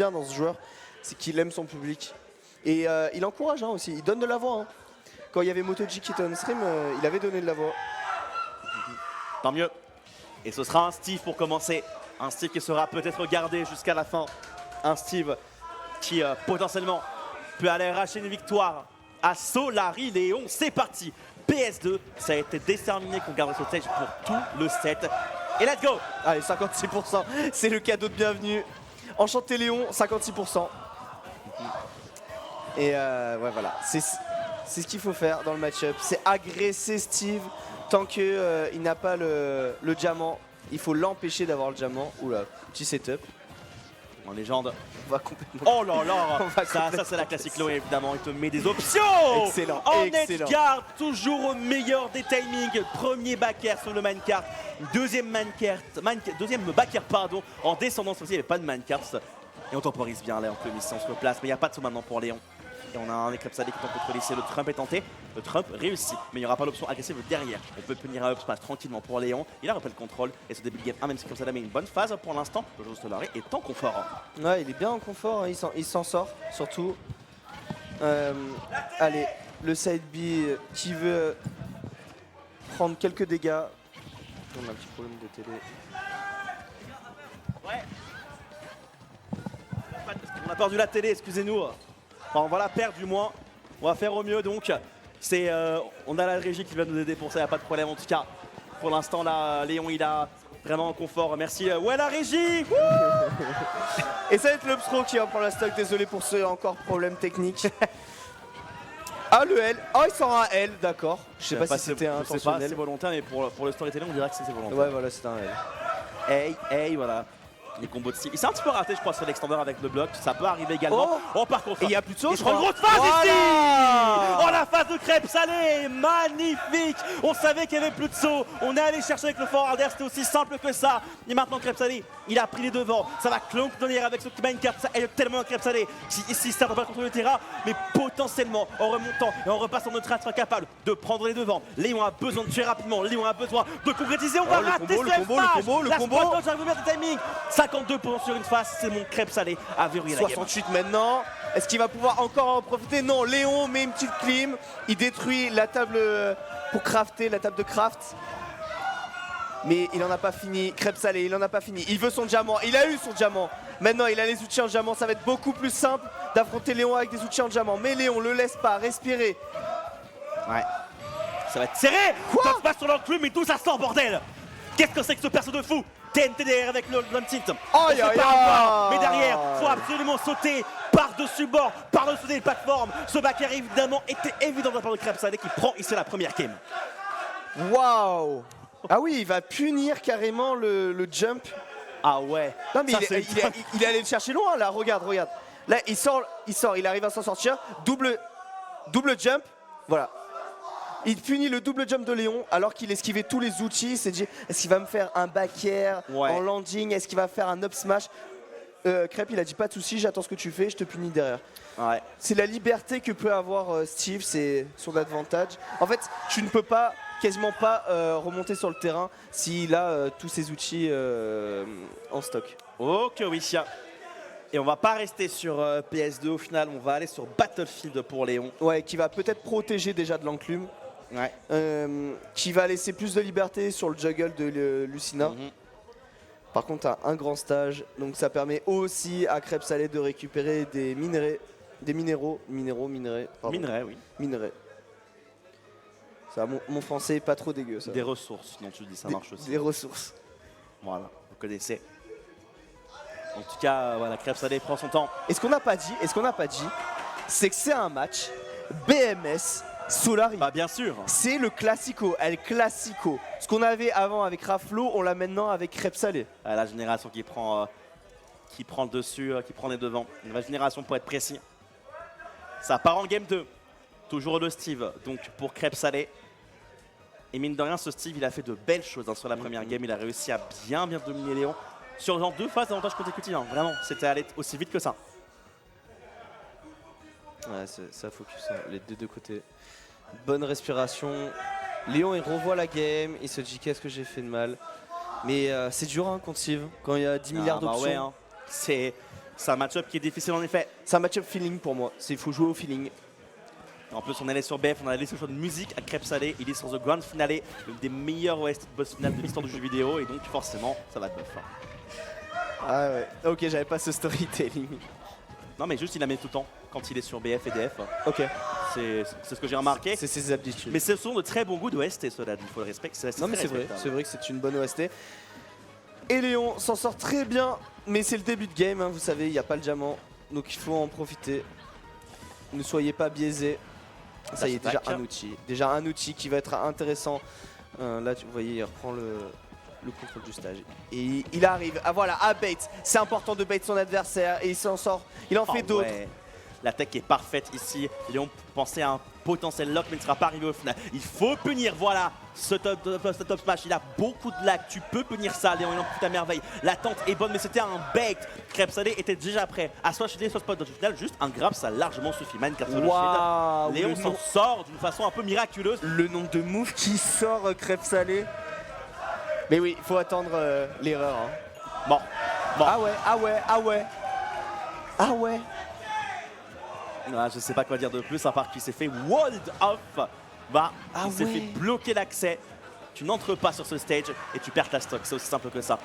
bien dans ce joueur, c'est qu'il aime son public. Et il encourage aussi, il donne de la voix. Quand il y avait MotoG qui était on stream, il avait donné de la voix. Tant mieux. Et ce sera un Steve pour commencer. Un Steve qui sera peut-être gardé jusqu'à la fin. Un Steve qui potentiellement peut aller arracher une victoire à Solari Léon. C'est parti. PS2, ça a été déterminé qu'on garde ce stage pour tout le set. Et let's go. Allez, 56%, c'est le cadeau de bienvenue. Enchanté Léon, 56%. Et ouais, voilà, c'est ce qu'il faut faire dans le match-up. C'est agresser Steve tant qu'il n'a pas le diamant. Il faut l'empêcher d'avoir le diamant. Oula, petit setup. En légende. On va complètement... Oh là là. Ça c'est la classique Loé, évidemment. Il te met des options. Excellent, En excellent. Edgeguard, toujours au meilleur des timings. Premier backer sur le mancart. Deuxième deuxième backer, pardon. En descendance aussi, il n'y avait pas de mancart. Et on temporise bien là, on peut mission sur le place. Mais il n'y a pas de saut maintenant pour Léon. Et on a un Crepsalé qui tente de contrôler ici. Le Trump est tenté. Le Trump réussit. Mais il n'y aura pas l'option agressive derrière. On peut punir un up smash tranquillement pour Léon. Il a repris le contrôle. Et ce début de game 1, même si Crepsalé met une bonne phase pour l'instant, le jeu Solari est en confort. Ouais, il est bien en confort. Il s'en sort surtout. Allez, le side B qui veut prendre quelques dégâts. On a un petit problème de télé. Ouais. On a perdu la télé, excusez-nous. Enfin, on va la perdre du moins. On va faire au mieux donc. On a la régie qui va nous aider pour ça, il n'y a pas de problème. En tout cas, pour l'instant là, Léon il a vraiment en confort. Merci. Ouais, la régie. Et ça va être l'Upstro qui va prendre la stock. Désolé pour ce encore problème technique. Ah, le L. Oh, il sort un L, d'accord. Je sais pas si c'était intentionnel. C'est volontaire, mais pour le storytelling, on dirait que c'est volontaire. Ouais, voilà, c'est un L. Hey, voilà. Les combos de Steve. Il s'est un petit peu raté, je crois, sur l'extender avec le bloc. Ça peut arriver également. Oh, par contre. Et il y a plus de saut. Il prend une grosse phase ici. Oh, la phase de crêpe salée. Magnifique. On savait qu'il n'y avait plus de saut. On est allé chercher avec le forwarder. C'était aussi simple que ça. Et maintenant, crêpe salée, il a pris les devants. Ça va clonk donner avec ce minecart. Ça aide tellement crêpe salée. Ici, ça ne va pas contrôler le terrain. Mais potentiellement, en remontant et en repassant notre train, sera capable de prendre les devants. Léon a besoin de tuer rapidement. Léon a besoin de concrétiser. On va rater ce combo. La spot j'arrive bien de timing. 52% sur une face, c'est mon crêpe salé à verrouiller la game. 68 maintenant. Est-ce qu'il va pouvoir encore en profiter? Non, Léon met une petite clim. Il détruit la table pour crafter, la table de craft. Mais il en a pas fini. Crêpe salé, il en a pas fini. Il veut son diamant. Il a eu son diamant. Maintenant, il a les outils en diamant. Ça va être beaucoup plus simple d'affronter Léon avec des outils en diamant. Mais Léon, le laisse pas respirer. Ouais. Ça va être serré. Quoi? Ça se passe sur l'enclume et tout ça sort, bordel. Qu'est-ce que c'est que ce perso de fou? TNT derrière avec le tilt. Aïe, aïe, Mais derrière, faut absolument sauter par-dessus bord, par-dessus les plateformes. Ce backer évidemment était évident de la part de Crêpe Salé qui prend ici la première game. Waouh. Ah oui, il va punir carrément le jump. Ah ouais. Non mais ça, il est allé le chercher loin là, regarde. Là il sort, il arrive à s'en sortir. Double jump, voilà. Il punit le double jump de Léon alors qu'il esquivait tous les outils. Il s'est dit, est-ce qu'il va me faire un back air en landing? Est-ce qu'il va faire un up smash? Crêpe, il a dit pas de soucis, j'attends ce que tu fais, je te punis derrière. Ouais. C'est la liberté que peut avoir Steve, c'est son avantage. En fait, tu ne peux pas, quasiment pas remonter sur le terrain s'il a tous ses outils en stock. Ok, oui. Et on va pas rester sur PS2 au final, on va aller sur Battlefield pour Léon. Ouais, qui va peut-être protéger déjà de l'enclume. Ouais. Qui va laisser plus de liberté sur le juggle de Lucina. Par contre, t'as un grand stage, donc ça permet aussi à Crêpe Salé de récupérer des minéraux. Ça, mon français est pas trop dégueu, ça. Des ressources, non tu dis, ça marche aussi. Des ressources. Voilà, vous connaissez. En tout cas, voilà, Crêpe Salé prend son temps. Et ce qu'on n'a pas dit, c'est que c'est un match BMS Solari. Bah bien sûr. C'est le classico, El Classico. Ce qu'on avait avant avec Raflo, on l'a maintenant avec Crêpe Salé. La génération qui prend le dessus, qui prend les devants. Une vraie génération pour être précis. Ça part en game 2. Toujours le Steve, donc pour Crêpe Salé. Et mine de rien, ce Steve, il a fait de belles choses sur la première game. Il a réussi à bien dominer Léon. Sur genre 2 phases d'avantage consécutif, vraiment, c'était allé aussi vite que ça. Ouais, ça focus, les deux côtés. Bonne respiration. Léon, il revoit la game, il se dit qu'est-ce que j'ai fait de mal. Mais c'est dur contre Steve, quand il y a 10 milliards d'options. Ouais, hein. C'est un match-up qui est difficile en effet. C'est un match-up feeling pour moi. Il faut jouer au feeling. En plus, on est allé sur BF, on a laissé le choix de musique à Crêpes Salées. Il est sur The Grand Finale, l'une des meilleures OST de boss finale de l'histoire du jeu vidéo. Et donc, forcément, ça va être buff. Ah ouais. Ok, j'avais pas ce storytelling. Non, mais juste, il la met tout le temps quand il est sur BF et DF. Ok. C'est ce que j'ai remarqué. C'est ses habitudes. Mais ce sont de très bons goûts d'OST, cela dit. Il faut le respecter. Non, mais c'est vrai. C'est vrai que c'est une bonne OST. Et Léon s'en sort très bien. Mais c'est le début de game, hein, vous savez, il n'y a pas le diamant. Donc il faut en profiter. Ne soyez pas biaisés. Ça y est, déjà un outil. Déjà un outil qui va être intéressant. Là, vous voyez, il reprend le contrôle du stage. Et il arrive, voilà, à bait. C'est important de bait son adversaire et il s'en sort. Il en fait d'autres. Ouais. La tech est parfaite ici. Léon pensait à un potentiel lock mais ne sera pas arrivé au final. Il faut punir, voilà, ce top smash. Il a beaucoup de lag, tu peux punir ça, Léon, il en profite à merveille. La tente est bonne mais c'était un bait. Crêpes Salées était déjà prêt à soit shieler, soit spot dodge. Au final, juste un grab, ça largement suffit. Minecraft sur le shield. Léon s'en sort d'une façon un peu miraculeuse. Le nombre de moves qui sort Crêpes Salées. Mais oui, il faut attendre l'erreur. Hein. Bon. Ah ouais, ah ouais, ah ouais. Ah ouais. Ah, je sais pas quoi dire de plus à part qu'il s'est fait walled off. Bah, il s'est fait bloquer l'accès. Tu n'entres pas sur ce stage et tu perds ta stock. C'est aussi simple que ça.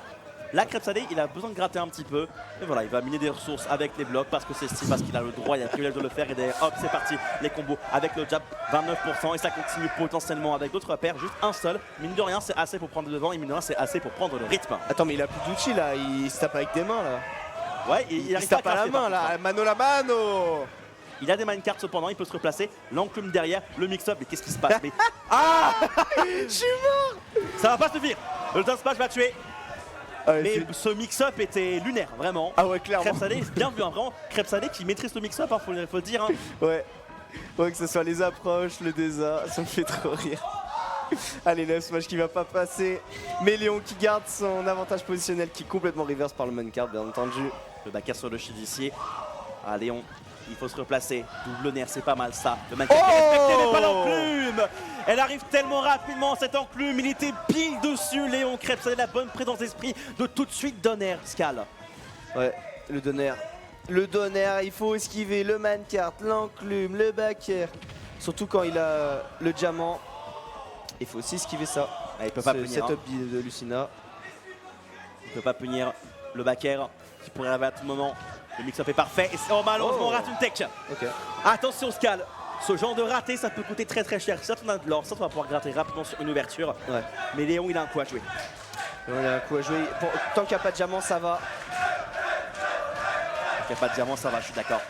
Là, Crêpes Salées, il a besoin de gratter un petit peu. Et voilà, il va miner des ressources avec les blocs parce que c'est Steve, parce qu'il a le droit, il a le privilège de le faire. Et derrière, hop, c'est parti. Les combos avec le jab, 29%. Et ça continue potentiellement avec d'autres repères. Juste un seul. Mine de rien, c'est assez pour prendre le devant. Et mine de rien, c'est assez pour prendre le rythme. Attends, mais il a plus d'outils là. Il se tape avec des mains là. Ouais, il se tape à la main là. Mano la mano. Il a des minecarts cependant, il peut se replacer. L'enclume derrière, le mix-up. Mais qu'est-ce qui se passe? Mais... Ah je suis mort. Ça va pas suffire. Le down smash va tuer. Ouais, mais ce mix-up était lunaire, vraiment. Ah ouais, clairement. Crêpes Salées, bien vu, hein, vraiment. Crêpes Salées qui maîtrise le mix-up, hein, faut le dire. Hein. Ouais. Ouais, que ce soit les approches, le désa, ça me fait trop rire. Allez, le smash qui va pas passer. Mais Léon qui garde son avantage positionnel qui est complètement reverse par le minecart, bien entendu. Le backer sur le shield ici. Ah, Léon. Il faut se replacer, double nerf, c'est pas mal ça. Le mannequin qui est respecté, mais pas l'enclume. Elle arrive tellement rapidement cette enclume, il était pile dessus. Léon Crêpes Salées, la bonne présence d'esprit de tout de suite donner, Scal. Ouais, le donner. Le donner, il faut esquiver le mancart, l'enclume, le backer. Surtout quand il a le diamant. Il faut aussi esquiver ça. Ah, il peut pas punir. Setup de Lucina. Il peut pas punir le backer qui pourrait arriver à tout moment. Le mix-up est parfait et malheureusement on rate une tech. Okay. Attention Scal, ce genre de raté ça peut coûter très très cher. Certes on a de l'or, certes on va pouvoir gratter rapidement sur une ouverture. Ouais. Mais Léon il a un coup à jouer. Il a un coup à jouer. Tant qu'il n'y a pas de diamant ça va. Tant qu'il n'y a pas de diamant ça va, je suis d'accord.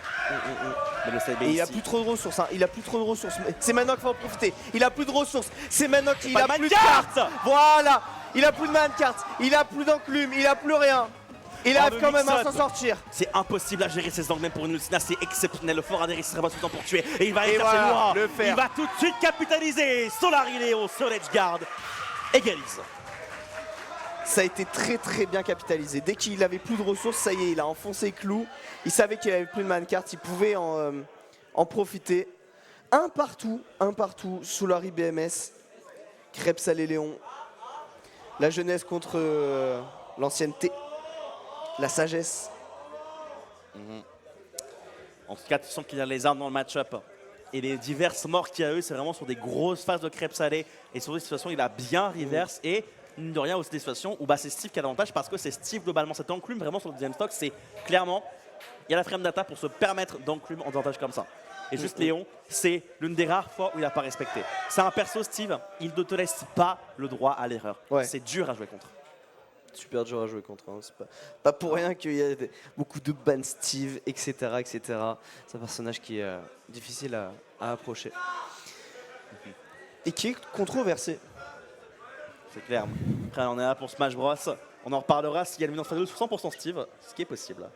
Mais le et il a plus trop de ressources, hein. Il a plus trop de ressources. C'est maintenant qu'il faut en profiter. Il a plus de ressources. C'est maintenant qu'il a plus de cartes. Voilà. Il a plus de mancart. Il a plus d'enclume. Il a plus rien. Il arrive quand même à s'en sortir. C'est impossible à gérer ces angles même pour une Lucina, c'est exceptionnel. Le fort adhéré sera pas tout le temps pour tuer. Et il va aller chercher loin. Il va tout de suite capitaliser. Solari Léon sur l'edgeguard égalise. Ça a été très très bien capitalisé. Dès qu'il avait plus de ressources, ça y est, il a enfoncé clou. Il savait qu'il avait plus de mancart, il pouvait en profiter. Un partout, Solari BMS, Crêpes Salées Léon. La jeunesse contre l'ancienneté. La sagesse. En tout cas, tu sens qu'il a les armes dans le match-up. Et les diverses morts qu'il y a eu, c'est vraiment sur des grosses phases de Crêpes Salées. Et sur des situations, il a bien reverse. Et mine de rien, aussi des situations où c'est Steve qui a l'avantage parce que c'est Steve globalement. Cette enclume vraiment sur le deuxième stock, c'est clairement, il y a la frame data pour se permettre d'enclume en avantage comme ça. Et juste Léon, c'est l'une des rares fois où il n'a pas respecté. C'est un perso, Steve, il ne te laisse pas le droit à l'erreur. Ouais. C'est dur à jouer contre. Super dur à jouer contre. Hein. C'est pas pour rien qu'il y a beaucoup de ban Steve, etc. etc. C'est un personnage qui est difficile à approcher. Et qui est controversé. C'est clair. Après, on est là pour Smash Bros. On en reparlera s'il y a le Minance de 100% Steve, ce qui est possible.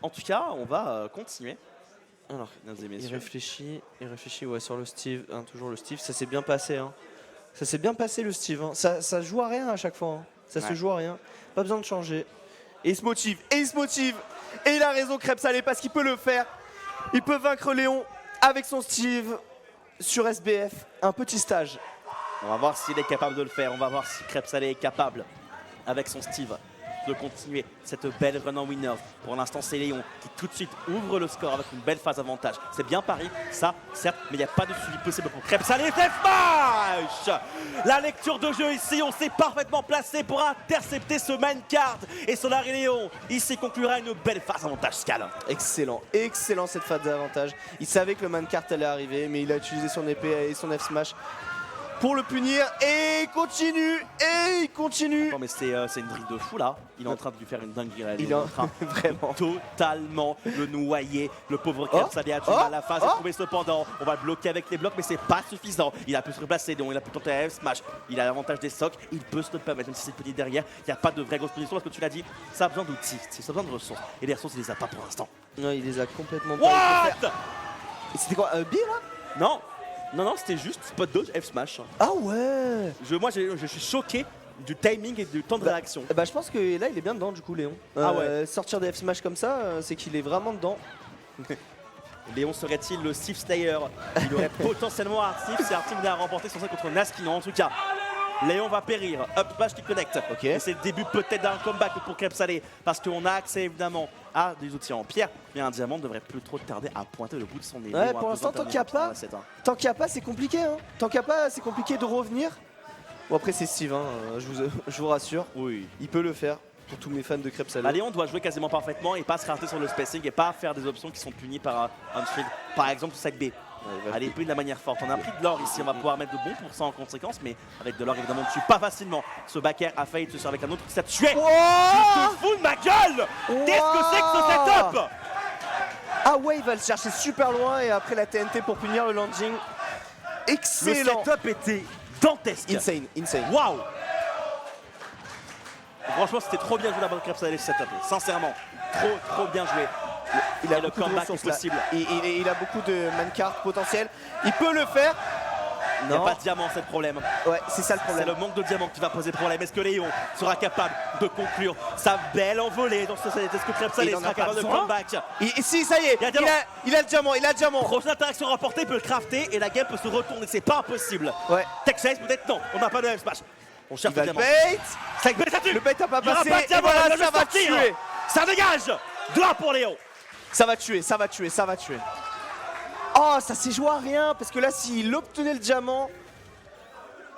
En tout cas, on va continuer. Alors, il réfléchit ouais, sur le Steve. Hein, toujours le Steve, ça s'est bien passé. Hein. Ça s'est bien passé le Steve, hein. Ça joue à rien à chaque fois, hein. Ça se joue à rien, pas besoin de changer. Et il se motive, et il a raison Crêpes Salées parce qu'il peut le faire. Il peut vaincre Léon avec son Steve sur SBF, un petit stage. On va voir s'il est capable de le faire, on va voir si Crêpes Salées est capable avec son Steve de continuer cette belle run en winners. Pour l'instant, c'est Léon qui tout de suite ouvre le score avec une belle phase d'avantage. C'est bien pari, ça, certes, mais il n'y a pas de suivi possible pour Krebs. Allez, smash! La lecture de jeu ici, on s'est parfaitement placé pour intercepter ce minecart. Et Solari Léon, ici, conclura une belle phase d'avantage Scal. Excellent, excellent cette phase d'avantage. Il savait que le mancart allait arriver, mais il a utilisé son épée et son F-smash pour le punir, et il continue. Non mais c'est une drill de fou là. Il est en train de lui faire une dinguerie là. Il est en train vraiment totalement le noyer. Le pauvre Krebs a du mal. La phase est trouvée cependant. On va le bloquer avec les blocs, mais c'est pas suffisant. Il a pu se replacer, donc il a pu tenter un F-smash. Il a l'avantage des socs. Il peut se le permettre, même si c'est petit derrière. Il n'y a pas de vraie grosse position parce que tu l'as dit. Ça a besoin d'outils, ça a besoin de ressources. Et les ressources, il les a pas pour l'instant. Non, il les a complètement pas. What? C'était quoi, un B là? Non. Non, c'était juste spot dodge, F-smash. Ah ouais. Moi, je suis choqué du timing et du temps de réaction. Bah je pense que là il est bien dedans du coup Léon. Ah ouais. Sortir des F-smash comme ça, c'est qu'il est vraiment dedans. Léon serait-il le Steve Slayer? Il aurait potentiellement Artif si Artif venait à remporter son set contre Naskin. En tout cas, Léon va périr. Up smash qui connecte. Ok. Et c'est le début peut-être d'un comeback pour Krebs Salé. Parce qu'on a accès évidemment à des outils en pierre. Mais un diamant ne devrait plus trop tarder à pointer le bout de son nez. Ouais, pour l'instant, tant qu'il n'y a pas, c'est compliqué. Hein. Tant qu'il n'y a pas, c'est compliqué de revenir. Bon, après, c'est Steve, hein, je vous rassure. Oui. Il peut le faire pour tous mes fans de Krebs Salé. Bah, Léon doit jouer quasiment parfaitement et pas se rater sur le spacing et pas faire des options qui sont punies par un shield. Par exemple, side B. Allez, plus de la manière forte. On a pris de l'or ici, on va pouvoir mettre de bons pourcents en conséquence, mais avec de l'or évidemment on ne tue pas facilement. Ce backer a failli tuer avec un autre qui s'est tué. Oh, tu te fous de ma gueule. Qu'est-ce que c'est que ce setup? Ah ouais, il va le chercher super loin et après la TNT pour punir le landing. Excellent. Le setup était dantesque. Insane. Waouh. Franchement, c'était trop bien joué la bonne Krebs Salé ce setup. Sincèrement, trop bien joué. Il a le comeback est possible. Il a beaucoup de mancart potentiel. Il peut le faire. Il n'y a pas de diamant, c'est le problème. Ouais, c'est ça le problème. C'est le manque de diamant qui va poser problème. Est-ce que Léon sera capable de conclure sa belle envolée dans ce set? Est-ce que Krebs Salé sera capable de comeback? Si, ça y est, il a le diamant, Prochaine interaction rapportée, il peut le crafter et la game peut se retourner. C'est pas impossible. Ouais. Texas peut-être non. On n'a pas de F-smash. On cherche le diamant. Le bait a pas passé. Et voilà, ça va tuer. Ça dégage. Droit pour Léon. Ça va tuer. Oh, ça s'est joué à rien parce que là, s'il obtenait le diamant,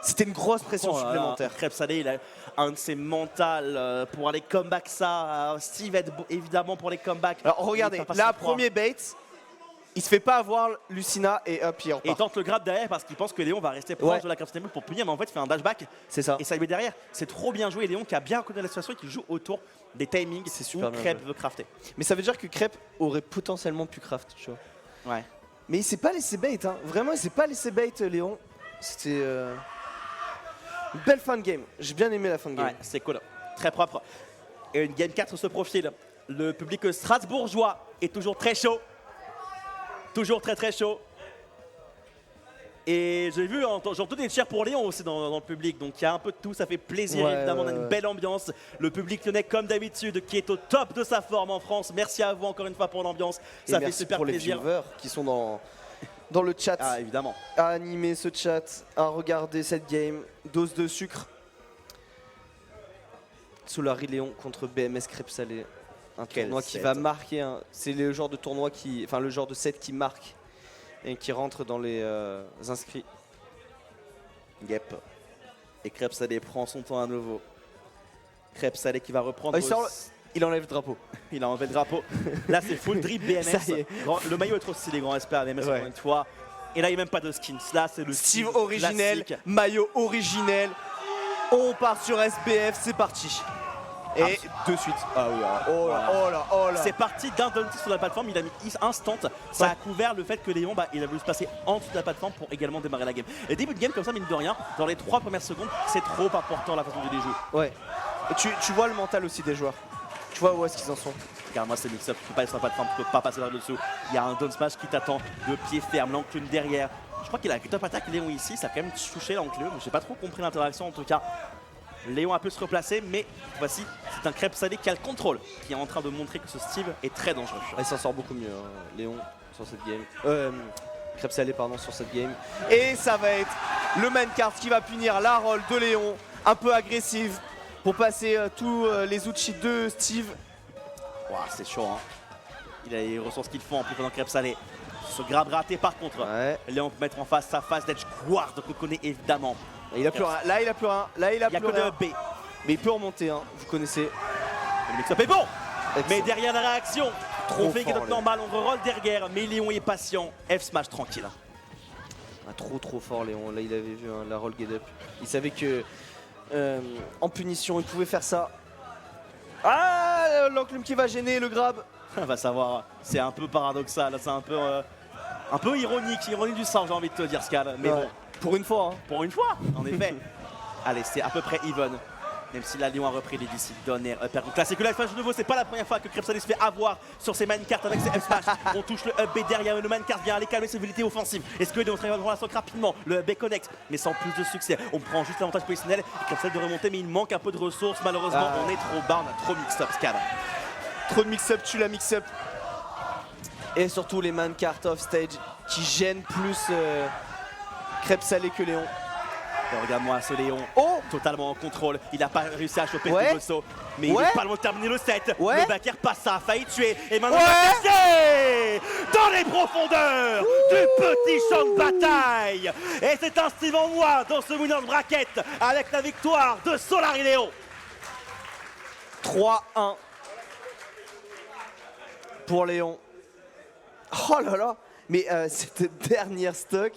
c'était une grosse pression supplémentaire. Krebs Salé, il a un de ses mentales pour aller comeback ça. Steve aide évidemment pour les comebacks. Alors regardez, là, premier bait, il se fait pas avoir Lucina et hop, il repart. Et tente le grab derrière parce qu'il pense que Léon va rester proche de la Krebs Salé pour punir, mais en fait, il fait un dashback. C'est ça. Et ça lui met derrière. C'est trop bien joué. Léon qui a bien reconnu la situation et qui joue autour des timings où Krebs veut crafter. Mais ça veut dire que Krebs aurait potentiellement pu craft, tu vois. Ouais. Mais il s'est pas laissé bait, hein. Vraiment, il s'est pas laissé bait, Léon. C'était une belle fin de game. J'ai bien aimé la fin de game. Ouais, c'est cool. Très propre. Et une game 4 se profile. Le public strasbourgeois est toujours très chaud. Toujours très chaud. Et j'ai vu, j'entends des cheers pour Léon aussi dans le public, donc il y a un peu de tout, ça fait plaisir évidemment, on a une belle ambiance. Le public lyonnais comme d'habitude qui est au top de sa forme en France. Merci à vous encore une fois pour l'ambiance, ça fait super pour plaisir. Les viewers qui sont dans le chat, évidemment, à animer ce chat, à regarder cette game. Dose de sucre. Solari Léon contre BMS Krebs Salé. Un tournoi qui va marquer, c'est le genre de tournoi le genre de set qui marque et qui rentre dans les inscrits. Yep. Et Krebs Salé prend son temps à nouveau. Krebs Salé qui va reprendre. Il enlève le drapeau. Il a enlevé le drapeau. Là, c'est full drip BMS. Le maillot est trop stylé, grand respect à BMS encore une fois. Et là, il n'y a même pas de skins. Là, c'est le Steve originel, maillot originel. On part sur SBF, c'est parti. Et de suite. Ah oui, oh là. C'est parti d'un Dante sur la plateforme, il a mis instant. Ça a couvert le fait que Léon, il a voulu se passer en dessous de la plateforme pour également démarrer la game. Et début de game comme ça, mine de rien, dans les 3 premières secondes, c'est trop important la façon dont il les joue. Ouais. Et tu vois le mental aussi des joueurs. Tu vois où est-ce qu'ils en sont. Regarde-moi, c'est mix-up, tu peux pas être sur la plateforme, tu peux pas passer par-dessous. Il y a un down smash qui t'attend de pied ferme, l'enclume derrière. Je crois qu'il a top attaque Léon ici, ça a quand même touché l'enclume. J'ai pas trop compris l'interaction en tout cas. Léon a pu se replacer, mais voici, c'est un Krebs Salé qui a le contrôle, qui est en train de montrer que ce Steve est très dangereux. Il s'en sort beaucoup mieux, Léon, sur cette game. Krebs Salé, pardon, sur cette game. Et ça va être le mancart qui va punir la roll de Léon, un peu agressive. pour passer tous les outils de Steve. Wow, c'est chaud, hein. Il ressent ce qu'il faut en plus pendant Crêpe Salé. Ce grab raté par contre. Ouais. Léon peut mettre en face sa phase d'edge guard qu'on connaît évidemment. Il a plus rien. Là, il a plus rien. Là, il a Il n'y a plus que rien. le B. Mais il peut remonter, hein. Vous connaissez. Le mix-up est bon. Excellent. Mais derrière la réaction, Trop on fait fort, notre Léon. normal, on reroll derrière. Mais Léon est patient. F-smash tranquille. Ah, trop fort, Léon. Là, il avait vu hein, la roll get up. Il savait que en punition, il pouvait faire ça. Ah, l'enclume qui va gêner le grab. On va savoir. C'est un peu paradoxal. C'est un peu ironique. Ironie du sort, j'ai envie de te dire, Scal. Mais Ouais. bon, Pour une fois. Hein. pour une fois, en effet. Allez, c'est à peu près even. Même si la Lyon a repris les DC Donner upper. Donc là, c'est que la phase de nouveau, c'est pas la première fois que Crêpe Salé se fait avoir sur ses main-cartes avec ses F-smash. On touche le up B derrière, le man-carte vient aller calmer ses velléités offensives. Est-ce que Léon travaille à la socle rapidement? Le up B connecte, mais sans plus de succès. On prend juste l'avantage positionnel et Crêpe Salé de remonter, mais il manque un peu de ressources. Malheureusement, Ah. on est trop bas, on a trop mix-up, Scal. Trop de mix-up, tue la mix-up. Et surtout les man cartes off stage qui gênent plus Crêpe Salé que Léon. Et regarde-moi ce Léon. Oh, Totalement en contrôle, il n'a pas réussi à choper Ouais. le saut, mais Ouais. il est pas loin de terminer le set. Ouais. Le backer passe, ça a failli tuer, et maintenant Ouais. il va tester dans les profondeurs du petit champ de bataille. Et c'est un Steve en moi dans ce winner's bracket avec la victoire de Solari Léon. 3-1 pour Léon. Oh là là, mais cette dernière stock,